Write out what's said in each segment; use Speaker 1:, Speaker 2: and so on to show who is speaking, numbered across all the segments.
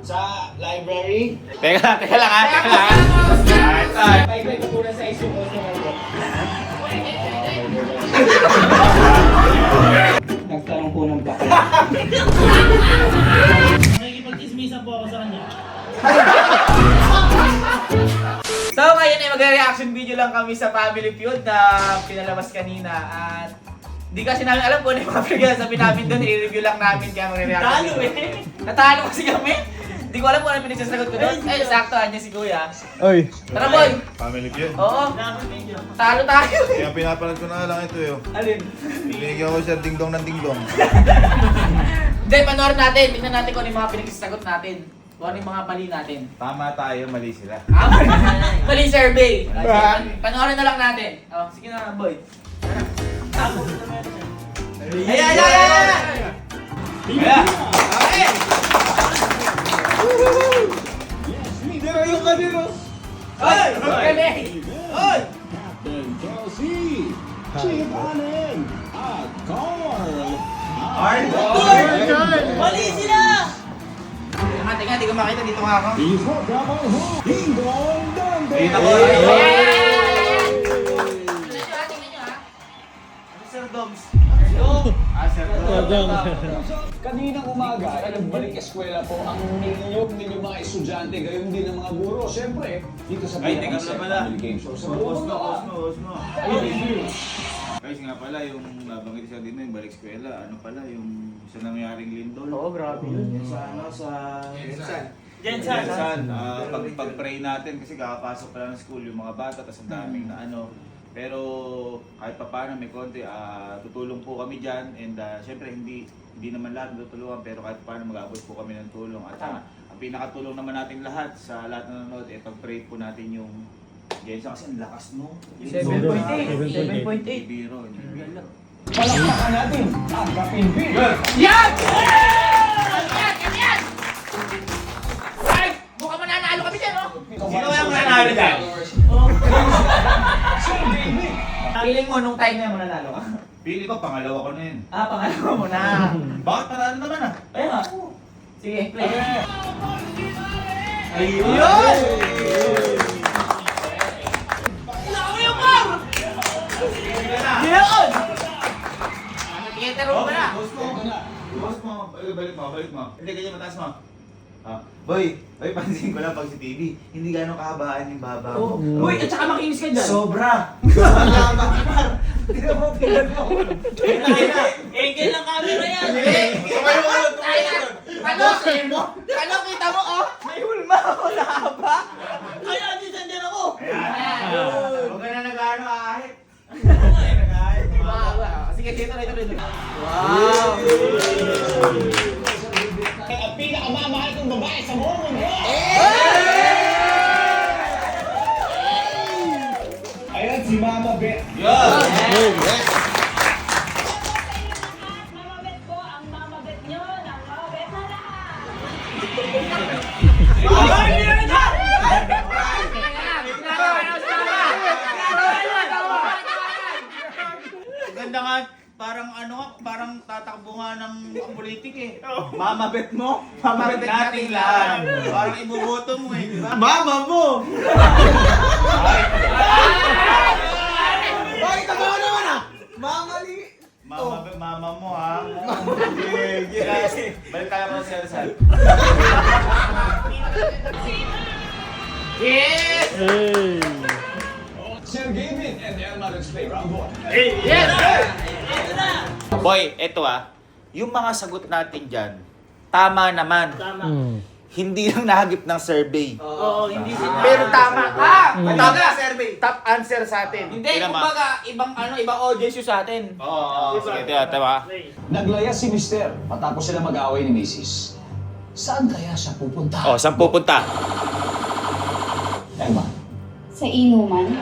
Speaker 1: Sa library.
Speaker 2: Teka lang ha.
Speaker 1: Ay, ko sa isip ko nagtanong po ng bakit. Nakikipag-ismisan po ako sa kanya.
Speaker 2: So ngayon ay mag-reaction video lang kami sa Family Feud na pinalabas kanina at hindi kasi namin alam kung ano yung mga pinagsasabi namin doon, i-review lang namin kaya mag-reaction video. Natalo kasi kami. Hindi ko alam kung ano pinagsasagot ko doon. Ay, sakto, andyan si Kuya.
Speaker 3: Oy.
Speaker 2: Tara boy!
Speaker 4: Family Feud.
Speaker 2: Oo, talo tayo.
Speaker 4: Kaya pinapanood ko na lang ito yun.
Speaker 2: Alin?
Speaker 4: Binigyan ko siya ding-dong ng ding-dong.
Speaker 2: Hindi, panoorin natin. Tingnan natin kung ano yung mga pinagsasagot natin. Kung ano yung mga mali natin.
Speaker 4: Tama tayo, mali sila.
Speaker 2: Mali survey. Panoorin na lang natin. Oh, sige na, boy. Ayan! Ayan! Okay!
Speaker 1: Pero yung kanino.
Speaker 2: Oy! Kami! Oy!
Speaker 5: Captain Kelsey, Chief Anen, at Carl.
Speaker 2: Mali sila! Teka, di ko makita. Dito nga ako.
Speaker 5: Iprogramang Ding-Dong Dande.
Speaker 2: Dito ko. Ayan! Tingnan nyo ha. Sir Doms. Sir Doms.
Speaker 5: Kaninang umaga ay nagbalik eskwela po ang milyong mga estudyante, gayon din ang mga guro. Siyempre, dito sa
Speaker 4: Ay, teka
Speaker 5: Pinakamasaya
Speaker 4: pala.
Speaker 5: Family Game Show.
Speaker 4: Osmo. Guys, nga pala, yung nabanggit siya din yung balik eskwela, ano pala, yung sa nangyaring lindol.
Speaker 2: Oo, grabe yun.
Speaker 4: Sa
Speaker 2: Jensan.
Speaker 4: pag-pray natin kasi kakapasok pala ng school yung mga bata, tapos ang daming na ano. Pero kahit pa paano may konti, tutulong po kami dyan and syempre hindi naman lahat tutulungan pero kahit pa paano mag-aabot po kami ng tulong at ang pinakatulong naman natin lahat sa lahat ng nanonood pag-pray po natin yung Jensen kasi ang lakas no.
Speaker 2: 7.8.
Speaker 4: Biro.
Speaker 5: Palakpakan natin ang Kapinpin.
Speaker 2: Yan! Yan! Ay! Mukhang mananalo kami dyan, oh!
Speaker 4: Sino kaya mananalo dyan?
Speaker 5: Sir David.
Speaker 2: Feeling mo nung time na yun mananalo ka?
Speaker 4: Pili ko pangalawa ko na yun.
Speaker 2: Pangalawa mo na.
Speaker 4: Bakit panalo naman
Speaker 2: Ayun nga. Sige, play.
Speaker 4: Ayun!
Speaker 2: Yun! Theater room ka na.
Speaker 4: Boss mo. Balik mo. Hindi, ganyan mataas mo. Boy, pansin ko lang pag si TV, hindi gano'ng kahabaan yung baba mo.
Speaker 2: Uy, at saka makinis ka dyan.
Speaker 4: Sobra!
Speaker 2: Engel ng camera yan. Ano kita mo, oh? May hulma ako na haba. Ay, andi, sandyan ako.
Speaker 4: Huwag ka na nag-ano ahit.
Speaker 2: Sige, dito. Wow!
Speaker 1: Ang pinakamamahal kong babae sa buong mundo.
Speaker 5: Ayan si Mama Beth.
Speaker 6: Mamabet ko ang mamabet nyo ng mamabet na lahat.
Speaker 4: Ganda nga, parang tatakbo nga ng politik eh. Mamabet mo, mamabet nating lahat. Parang ibuboto mo eh, di ba? Mama mo!
Speaker 1: Bakit ako naman Mamali.
Speaker 4: Mama mo ha. Balik tayo ko sa Rizal.
Speaker 2: Yes!
Speaker 5: Sir David and Elma, let's play round 1.
Speaker 2: Yes!
Speaker 4: Boy, eto yung mga sagot natin dyan, tama naman. Hindi lang nahagip ng survey.
Speaker 2: Oo, hindi sila.
Speaker 4: Pero tama ka!
Speaker 2: Tama.
Speaker 4: Top answer sa atin.
Speaker 2: Hindi, kumbaga, ibang audience yun sa atin.
Speaker 4: Oo, sige, tama.
Speaker 5: Naglaya si Mister patapos sila mag-away ni Mrs. Saan kaya siya pupunta?
Speaker 4: Oh, saan pupunta?
Speaker 5: Elma.
Speaker 6: Sa inuman?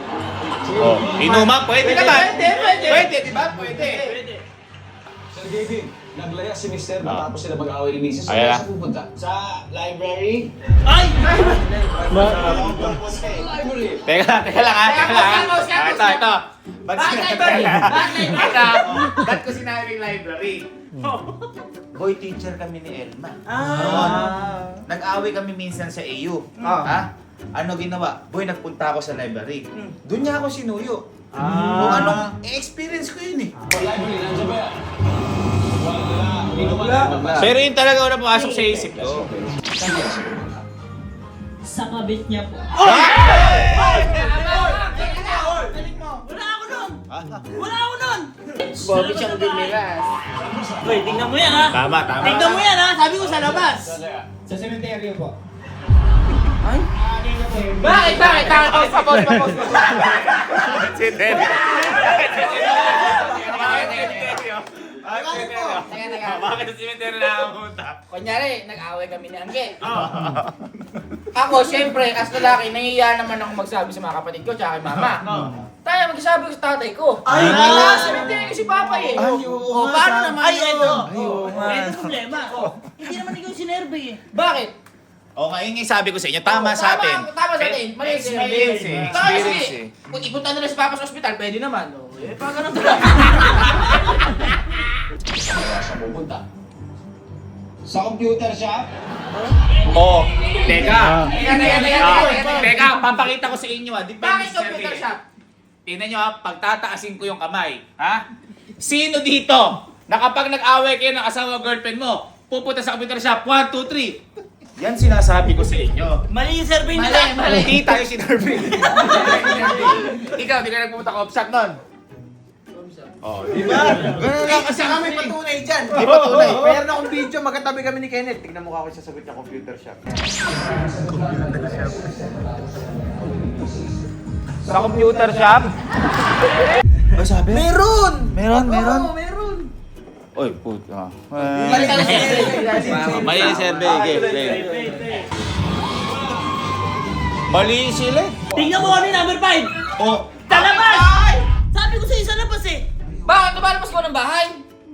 Speaker 4: Oh, inuman, pwede naman.
Speaker 2: Pwede.
Speaker 4: Pwede, di ba? Pwede.
Speaker 5: Sir David, naglaya si Mister matapos sila mag-away ni Mrs. Saan
Speaker 4: Ayan.
Speaker 5: kaya siya pupunta?
Speaker 1: Sa library.
Speaker 2: Ay!
Speaker 5: Library.
Speaker 4: Teka lang ha. Ito.
Speaker 2: Ba't library?
Speaker 4: Ba't ko sinabing library?
Speaker 2: boy teacher kami ni Elma. Noon, nag-away kami minsan sa AU. Ha? Ano ginawa? Boy, nagpunta ako sa library. Doon niya ako sinuyo. Kung anong experience ko yun eh.
Speaker 5: Library, nandiyan ba yan? Wala.
Speaker 2: Pero yun talaga wala pumasok sa isip ko.
Speaker 6: Sa kabit niya po.
Speaker 3: Wala ako nun!
Speaker 2: Bobby siyang dumiras.
Speaker 3: Hoy, tingnan mo yan ha!
Speaker 2: Tama.
Speaker 3: Tingnan mo yan ha! Sabi ko sa labas!
Speaker 1: Sa cemetery po.
Speaker 2: Bakit? Pause. Si Ted. Bakit sa cemetery nakapunta?
Speaker 7: Kunyari, nag-away kami ni Angge. Ako, syempre, as lalaki, nahihiya naman ako magsabi sa mga kapatid ko tsaka kay mama. Tayo, magsasabi ko sa tatay ko.
Speaker 3: Ay,
Speaker 7: Wala, cemetery ko si Papa eh.
Speaker 2: oo nga,
Speaker 7: Paano
Speaker 2: sa-
Speaker 7: naman
Speaker 3: Ay,
Speaker 7: yun?
Speaker 3: eto!
Speaker 2: nga.
Speaker 3: Eto problema. Hindi naman ikaw sinerve eh.
Speaker 7: Bakit?
Speaker 2: O nga, yun yung sabi ko sa inyo, tama sa atin.
Speaker 7: Tama sa atin. Mali si
Speaker 2: Experience eh. Experience eh.
Speaker 7: Kung ipunta nila si Papa sa ospital, pwede naman. O, eh, pag ganun talaga.
Speaker 5: Sa pupunta.
Speaker 1: Sa computer shop?
Speaker 2: Oh, teka.
Speaker 7: Teka.
Speaker 2: Teka, papakita ko sa inyo
Speaker 7: Bakit
Speaker 2: Depende sa
Speaker 7: computer
Speaker 2: survey.
Speaker 7: shop?
Speaker 2: Tingnan nyo pagtataasin ko yung kamay. Ha? Sino dito na kapag nag-away kayo ng asawa o girlfriend mo, pupunta sa computer shop, 1, 2, 3. Yan sinasabi ko sa inyo.
Speaker 3: Mali yung survey nila.
Speaker 2: Hindi tayo sinurvey. Ikaw, di ka nagpupunta ka shop nun. Oh, di ba? Ganun lang kasi
Speaker 1: Kami patunay dyan.
Speaker 2: Di ba tunay?
Speaker 1: Mayroon akong video, magkatabi kami ni Kenneth. Tignan mo ka ako sasagot niya computer shop.
Speaker 2: Sa computer shop? Ano sabi?
Speaker 1: Meron!
Speaker 2: Meron?
Speaker 1: Oo, meron.
Speaker 2: Oy, puta.
Speaker 1: Mali
Speaker 2: Mali yung survey. Mali sila.
Speaker 3: Tingnan mo kami number 5!
Speaker 2: Oh,
Speaker 3: Sa labas! Sabi ko sa'yo sa labas eh!
Speaker 7: Bakit? Lumalabas ko ng bahay?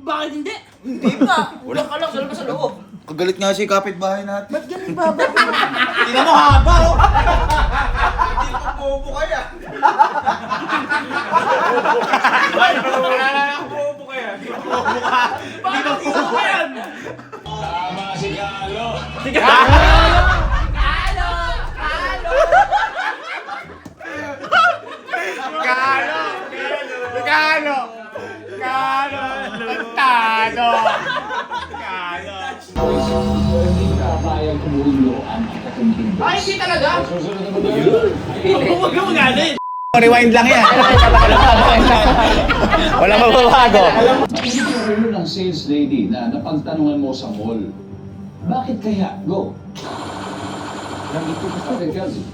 Speaker 3: Bakit hindi?
Speaker 7: Hindi ba? Ulang ka lang, sa labas sa loob.
Speaker 2: kagalit nga si kapitbahay natin.
Speaker 3: Ba't ganun baba?
Speaker 1: Tignan mo haba, oh! Hindi ko bobo kaya.
Speaker 5: Tama si Galo. Hindi ka kayang kumulo ang katakumbing.
Speaker 7: Ay, hindi talaga.
Speaker 5: Susunod na modelo.
Speaker 3: Huwag ka magalit!
Speaker 2: Rewind lang yan. Wala mababago.
Speaker 5: Maisip ko rin ng sales lady na napagtanungan mo sa mall. Bakit kaya? Go. Nandito ka sa akin, Kelsey.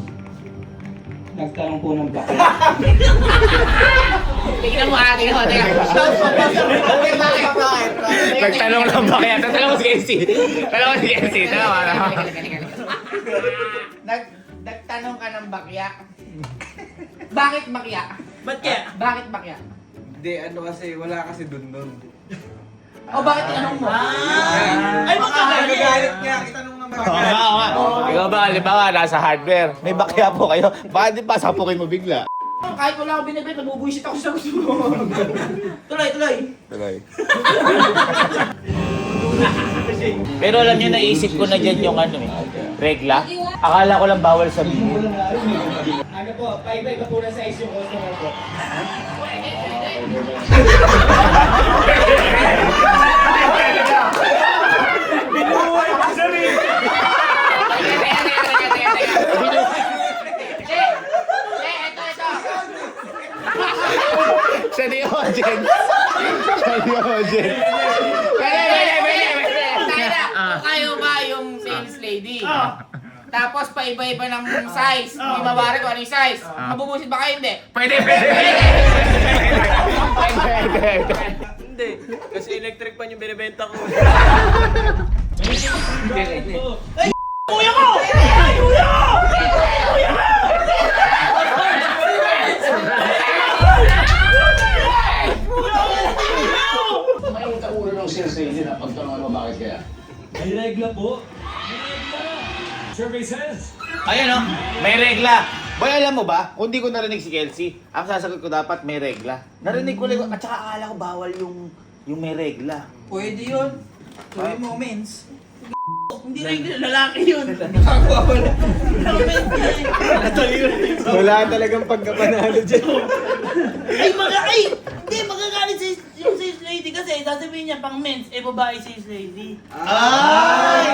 Speaker 1: Nagtanong po ng bakit.
Speaker 7: Tingnan mo tingnan mo.
Speaker 2: Nagtanong lang ba kaya? Tanong mo si Casey. Tanong mo si Casey.
Speaker 7: Nagtanong ka ng bakya. Bakit bakya?
Speaker 3: Ba't kaya?
Speaker 7: Bakit bakya?
Speaker 1: Hindi, ano kasi, wala kasi dun.
Speaker 7: O bakit tinanong mo?
Speaker 3: Ay, magkagalit!
Speaker 1: Nagagalit niya, itanong naman.
Speaker 2: Ikaw ba, halimbawa, nasa hardware. May bakya po kayo. Bakit di pa sapukin mo bigla?
Speaker 7: Kahit wala akong binibig, nabubuisit ako sa gusto mo.
Speaker 3: Tuloy!
Speaker 2: Pero alam niyo, naisip ko na dyan yung ano eh. Regla. Akala ko lang bawal sabihin.
Speaker 1: Ano po, paiba-iba po na size yung customer po.
Speaker 2: Siya ni audience. Siya ni audience.
Speaker 7: Kung kayo ba yung sales lady? Tapos paiba-iba ng size. Hindi mabari kung ano yung size. Mabubusit ba kayo? Hindi.
Speaker 2: Pwede.
Speaker 3: Hindi. Kasi electric pan yung binibenta ko. Kuya ko! Kuya ko!
Speaker 5: May ulo ng sales lady na pagtanungan mo bakit kaya?
Speaker 1: May regla po. Survey says.
Speaker 2: Ayan o, may regla. Boy, alam mo ba, kung di ko narinig si Kelsey, ang sasagot ko dapat may regla. Narinig ko lang, at saka akala ko bawal yung may regla.
Speaker 7: Pwede yun.
Speaker 1: Sabi mo, mens.
Speaker 7: Hindi na yung lalaki yun. Nakakawala. Comment niya eh.
Speaker 3: Wala talagang pagkapanalo dyan.
Speaker 7: Hindi, magagalit yung sales lady kasi sasabihin niya pang men's, babae sales lady.
Speaker 1: Ay!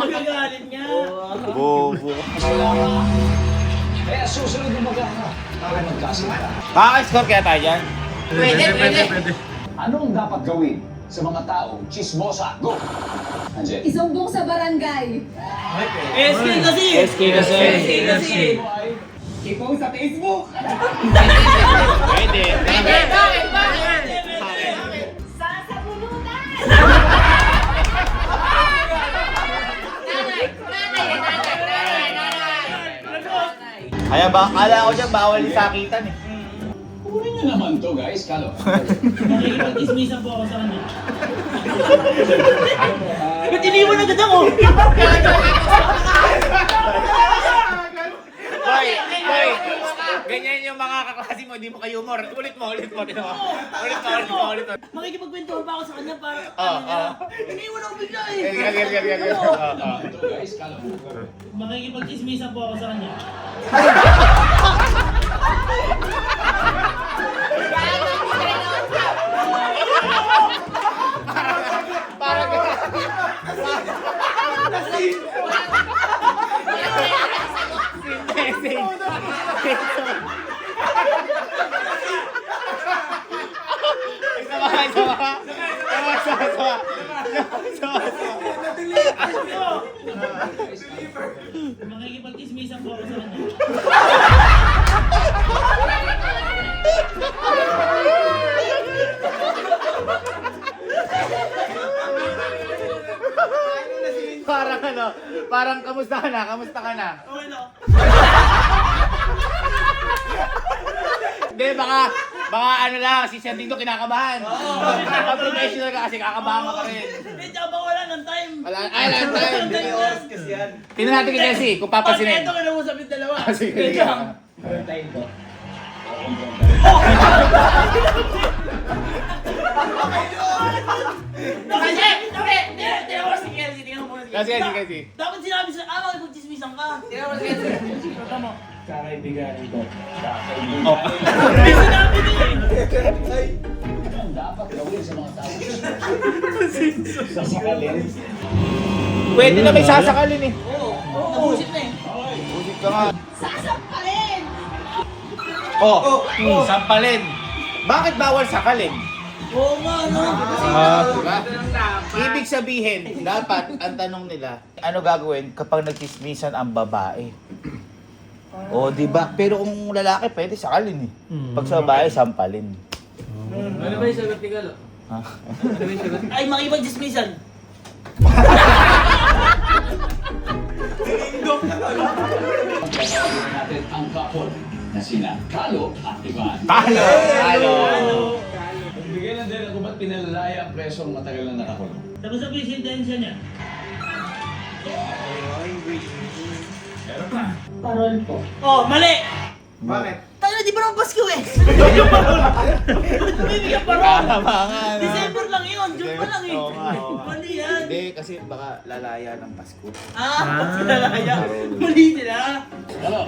Speaker 7: Magagalit niya.
Speaker 4: Bobo.
Speaker 5: Kaya susunod na maghahanap para magkasinta.
Speaker 4: Makaka-score kaya tayo dyan?
Speaker 2: Pwede.
Speaker 5: Anong dapat gawin sa mga taong chismosa? Go! Anjet.
Speaker 6: Isumbong sa barangay.
Speaker 7: SK kasi.
Speaker 2: SK kasi.
Speaker 1: Ipost sa Facebook.
Speaker 4: Pwede.
Speaker 2: Bakit?
Speaker 6: Sasabunutan!
Speaker 4: Kaya ba, kala ko dyan bawal yung sakitan eh.
Speaker 5: Uri na naman to guys, kalo.
Speaker 7: Makikipag-dismissan po ako sa kanya. Ba't iniwan agad ako?
Speaker 2: Hoy! Ganyan yung mga kaklase mo, di mo kayo humor. Ulit mo. Ulit mo.
Speaker 7: Makikipagkwentuhan pa ako sa kanya para
Speaker 2: Oo.
Speaker 7: iniwan ako bigla eh.
Speaker 5: Ito guys, kalo.
Speaker 7: Makikipag-dismissan po ako sa kanya. Makikipag-dismissan po ako sa kanya.
Speaker 2: Parang kamusta ka na?
Speaker 7: Okay na.
Speaker 2: Hindi, baka ano lang, si Sir Dito kinakabahan. Kapag professional ka kasi kakabahan ka pa rin.
Speaker 7: Eh, tsaka wala ng time.
Speaker 2: Wala time.
Speaker 7: May
Speaker 1: Oras kasi yan.
Speaker 2: Tingnan natin kay Jessie, kung papansinin.
Speaker 7: Ito kinausap yung dalawa.
Speaker 2: Sige.
Speaker 7: Medyo. Kasi, tingnan mo si Kelsey, tingnan mo si
Speaker 2: Kasi,
Speaker 7: Kelsey.
Speaker 2: kasi.
Speaker 7: Dapat sinabi sa makikipag-dismissan ka. Tingnan mo si Kelsey. Ito mo.
Speaker 5: Kakaibigan ito.
Speaker 7: May sinabi niya eh.
Speaker 5: Anong dapat gawin sa mga taong chismosa? Sasakalin.
Speaker 2: Pwede na may sasakalin eh.
Speaker 7: Nabusit na eh.
Speaker 2: Busit ka nga.
Speaker 6: Sasampalin!
Speaker 2: Sampalin. Bakit bawal sakalin?
Speaker 7: Oo nga, no?
Speaker 2: Diba? Ibig sabihin, dapat ang tanong nila, ano gagawin kapag nagchismisan ang babae? O, di ba? Pero kung lalaki, pwede sakalin eh. Pag sa babae, sampalin.
Speaker 3: Ano ba yung sagot ni Galo?
Speaker 2: Ha?
Speaker 7: Ay, makikipag-dismissan.
Speaker 5: Pagkakawin natin ang couple na sina Kalo at Ivan.
Speaker 2: Talo!
Speaker 5: Bigyan lang din ako ba't pinalalaya ang presong matagal na nakakulong?
Speaker 7: Tapos sabi yung sentensya niya. Parol po. Oh, mali!
Speaker 1: Bakit?
Speaker 7: Tayo na, di ba naman Pasko eh? Bibigyan parol! December lang yun, June pa lang eh.
Speaker 2: Oo nga.
Speaker 7: Mali yan.
Speaker 2: Hindi, kasi baka lalaya ng Pasko.
Speaker 7: Sinalaya. Mali sila.
Speaker 5: Kalo,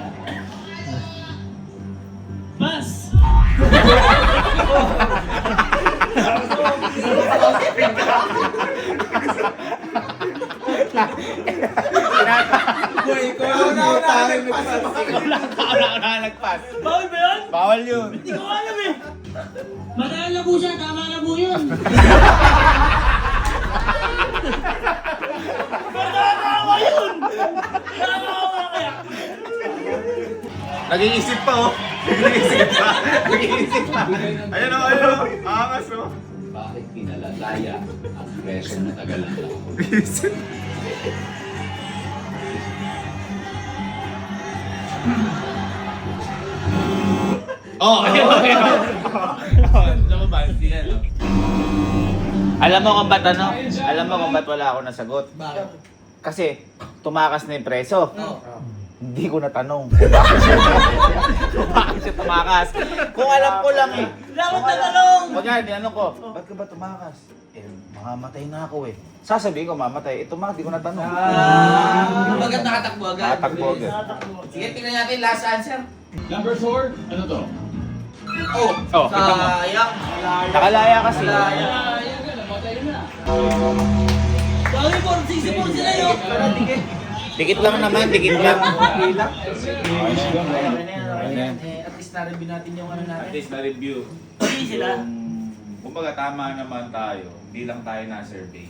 Speaker 7: Mas!
Speaker 1: Boy, ikaw na tayo nagpas.
Speaker 2: Wala nagpas.
Speaker 7: Bawal ba yun?
Speaker 2: Bawal yun.
Speaker 7: Hindi ko alam eh. Matagal na po siya, tama na po yun. Nakakawa yun! Nakakawa kaya.
Speaker 4: Nag-iisip pa oh. Nag-iisip pa. Ayun oh. Angas oh.
Speaker 5: bakit pinalalaya ang presong matagal na nakakulong?
Speaker 2: Lumabas, sige, no? Alam mo kung ba't ano? Alam mo kung ba't wala ako nasagot?
Speaker 1: Bakit?
Speaker 2: Kasi tumakas na yung preso. Hindi ko natanong. Bakit siya tumakas? Kung alam ko lang eh.
Speaker 7: Wala akong tatanong.
Speaker 2: Huwag nga, tinanong ko, ba't ka ba tumakas? Eh, mga
Speaker 4: mamamatay na ako eh. Sasabihin ko mamatay, ito mga di ko natanong.
Speaker 2: Agad nakatakbo agad.
Speaker 4: Tatakbo agad.
Speaker 2: Sige, tingnan natin last answer.
Speaker 5: Number 4, ano to?
Speaker 2: Oh,
Speaker 4: Oh, kita mo.
Speaker 2: sayang.
Speaker 4: Nakalaya kasi.
Speaker 1: Dami po, 64 sila yun.
Speaker 4: Dikit lang naman, dikit lang.
Speaker 2: At least na-review natin yung ano
Speaker 4: At
Speaker 2: natin.
Speaker 4: least na-review.
Speaker 1: Hindi sila.
Speaker 4: Kumbaga tama naman tayo. Hindi lang tayo na-survey.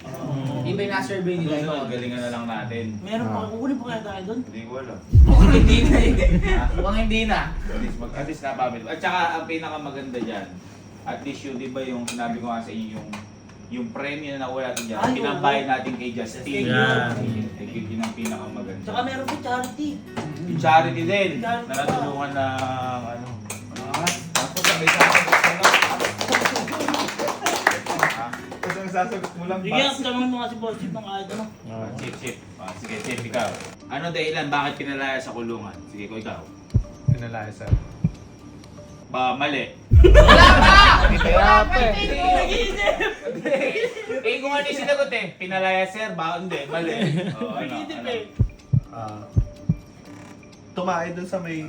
Speaker 2: Iba yung na-survey nila
Speaker 4: Sunod,
Speaker 2: yun.
Speaker 4: galingan na lang natin.
Speaker 1: Meron pa, kukunin pa kaya tayo doon.
Speaker 4: Hindi ko alam.
Speaker 2: Mukhang hindi na eh. Mukhang hindi na.
Speaker 4: At least napamit. At saka ang pinakamaganda dyan, at least yun, di ba yung sinabi ko nga sa inyo, yung premium na nakuha natin dyan,
Speaker 1: Ay,
Speaker 4: pinambayad natin kay Justin.
Speaker 1: Yan.
Speaker 4: Yun ang pinakamaganda.
Speaker 1: Tsaka meron pa charity.
Speaker 4: Yung charity din,
Speaker 1: Charity
Speaker 4: na natulungan ng ano.
Speaker 2: Tapos sabay sa akin.
Speaker 4: Tapos ang sasagot mo lang,
Speaker 1: Sige, tanongin mo nga si Boss Chip ng kahit ano.
Speaker 4: Chip. Sige, Chip, ikaw. Ano dahilan? Bakit pinalaya sa kulungan? Sige ko, ikaw.
Speaker 3: Pinalaya sa...
Speaker 4: Mali.
Speaker 2: Wala pa!
Speaker 3: Kaya pa eh.
Speaker 4: Eh, kung ano yung sinagot eh. Pinalaya, sir. Hindi, mali. Oh, ano,
Speaker 1: Nag-iisip
Speaker 4: ano?
Speaker 1: eh.
Speaker 3: Tumae dun sa may...